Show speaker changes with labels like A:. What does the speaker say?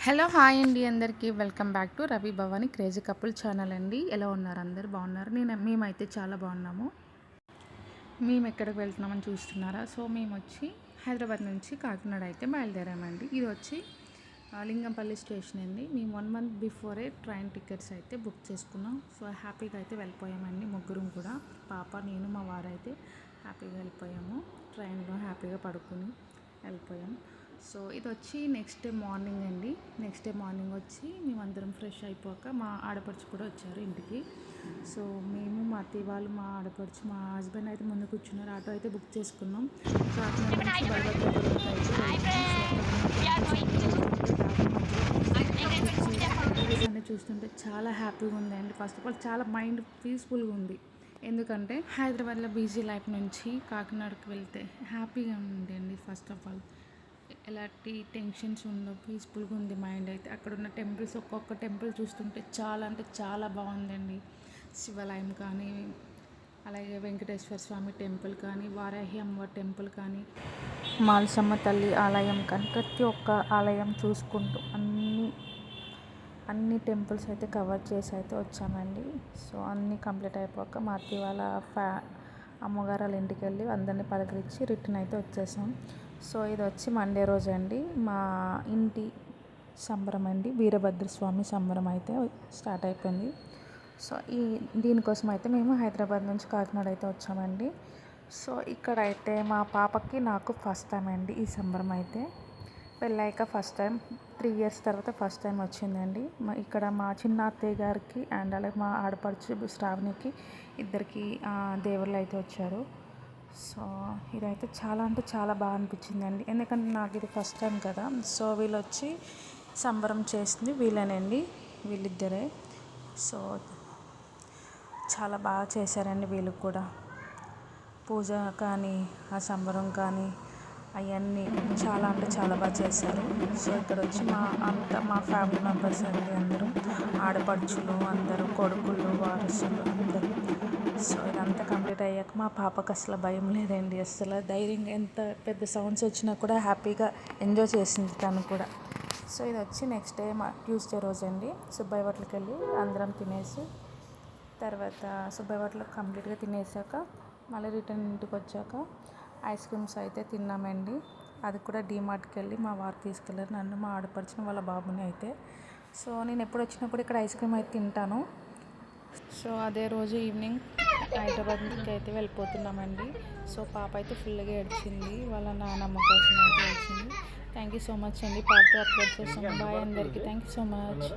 A: Hello hi అండి అందరికీ welcome back to Ravi Bhavani crazy couple channel అండి. ఎలా ఉన్నారు అందరు బాగున్నారు? మేమైతే చాలా బాగున్నాము. మేము ఎక్కడికి వెళ్తున్నామని చూస్తున్నారా? సో మేము వచ్చి హైదరాబాద్ నుంచి కాకినాడ అయితే బయలుదేరామండి. ఇది వచ్చి లింగంపల్లి స్టేషన్ అండి. మేము 1 month బిఫోరే ట్రైన్ టికెట్స్ అయితే బుక్ చేసుకున్నాం. సో హ్యాపీగా అయితే వెళ్ళిపోయామండి. ముగ్గురం కూడా, పాప, నేను, మా వారైతే హ్యాపీగా వెళ్ళిపోయాము. ట్రైన్లో హ్యాపీగా పడుకుని వెళ్ళిపోయాం. సో ఇది వచ్చి నెక్స్ట్ డే మార్నింగ్ అండి. నెక్స్ట్ డే మార్నింగ్ వచ్చి మేమందరం ఫ్రెష్ అయిపోక మా ఆడపడుచు కూడా వచ్చారు ఇంటికి. సో మేము, మా అత్తయ్య వాళ్ళు, మా ఆడపడుచు, మా హస్బెండ్ అయితే ముందు కూర్చున్నారు. ఆటో అయితే బుక్ చేసుకున్నాం. సో అన్నీ చూస్తుంటే చాలా హ్యాపీగా ఉందండి. ఫస్ట్ ఆఫ్ ఆల్ చాలా మైండ్ పీస్ఫుల్గా ఉంది. ఎందుకంటే హైదరాబాద్లో బిజీ లైఫ్ నుంచి కాకినాడకి వెళ్తే హ్యాపీగా ఉందండి. ఫస్ట్ ఆఫ్ ఆల్ ఎలాంటి టెన్షన్స్ ఉండవు, పీస్ఫుల్గా ఉంది మైండ్ అయితే. అక్కడ ఉన్న టెంపుల్స్, ఒక్కొక్క టెంపుల్ చూస్తుంటే చాలా అంటే చాలా బాగుందండి. శివాలయం కానీ, అలాగే వెంకటేశ్వర స్వామి టెంపుల్ కానీ, వారాహి అమ్మవారి టెంపుల్ కానీ, మాల్సమ్మ తల్లి ఆలయం కానీ, ప్రతి ఒక్క ఆలయం చూసుకుంటూ అన్ని టెంపుల్స్ అయితే కవర్ చేసి అయితే వచ్చామండి. సో అన్నీ కంప్లీట్ అయిపోక మా అత్తయ్య వాళ్ళ అమ్మగారు వాళ్ళ ఇంటికి వెళ్ళి అందరినీ పలకరించి రిటర్న్ అయితే వచ్చేసాం. సో ఇది వచ్చి మండే రోజు అండి. మా ఇంటి సంబరం అండి, వీరభద్రస్వామి సంబరం అయితే స్టార్ట్ అయిపోయింది. సో దీనికోసం అయితే మేము హైదరాబాద్ నుంచి కాకినాడ అయితే వచ్చామండి. సో ఇక్కడైతే మా పాపకి నాకు ఫస్ట్ టైం అండి ఈ సంబరం అయితే. పెళ్ళాక ఫస్ట్ టైం, 3 years తర్వాత ఫస్ట్ టైం వచ్చిందండి. ఇక్కడ మా చిన్న అత్తయ్య గారికి అండ్ అలాగే మా ఆడపడుచు శ్రావణికి ఇద్దరికి దేవుళ్ళు అయితే వచ్చారు. సో ఇదైతే చాలా అంటే చాలా బాగా అనిపించిందండి. ఎందుకంటే నాకు ఇది ఫస్ట్ టైం కదా. సో వీళ్ళు వచ్చి సంబరం చేసింది వీళ్ళేనండి, వీళ్ళిద్దరే. సో చాలా బాగా చేశారండి వీళ్ళు కూడా. పూజ కానీ, ఆ సంబరం కానీ, అవన్నీ చాలా అంటే చాలా బాగా చేశారు. సో ఇక్కడ వచ్చి మా ఫ్యామిలీ మెంబర్స్ అండి, అందరూ ఆడపడుచులు, అందరూ కొడుకులు, వారసులు అందరూ. సో ఇదంతా కంప్లీట్ అయ్యాక మా పాపకు అసలు భయం లేదండి. అసలు ధైర్యంగా ఎంత పెద్ద సౌండ్స్ వచ్చినా కూడా హ్యాపీగా ఎంజాయ్ చేసింది తను కూడా. సో ఇది వచ్చి నెక్స్ట్ డే ట్యూస్డే రోజు అండి. సుబ్బయ్య హోటల్కి వెళ్ళి అందరం తినేసి, తర్వాత సుబ్బయ్య హోటల్ కంప్లీట్గా తినేసాక మళ్ళీ రిటర్న్ ఇంటికి వచ్చాక ఐస్ క్రీమ్స్ అయితే తిన్నామండి. అది కూడా డీమార్ట్కి వెళ్ళి మా వారు తీసుకెళ్ళారు నన్ను, మా ఆడపడిచిన వాళ్ళ బాబుని అయితే. సో నేను ఎప్పుడు వచ్చినా కూడా ఇక్కడ ఐస్ క్రీమ్ అయితే తింటాను. సో అదే రోజు ఈవినింగ్ హైదరాబాద్కి అయితే వెళ్ళిపోతున్నామండి. సో పాప అయితే ఫుల్గా ఏడ్చింది, వాళ్ళ నాన్నమ్మ కోసం అయితే ఏడ్చింది. థ్యాంక్ యూ సో మచ్ అండి. పార్ట్ 2 అప్లోడ్ చేస్తాను. బాయ్ అందరికీ. Thank you so much.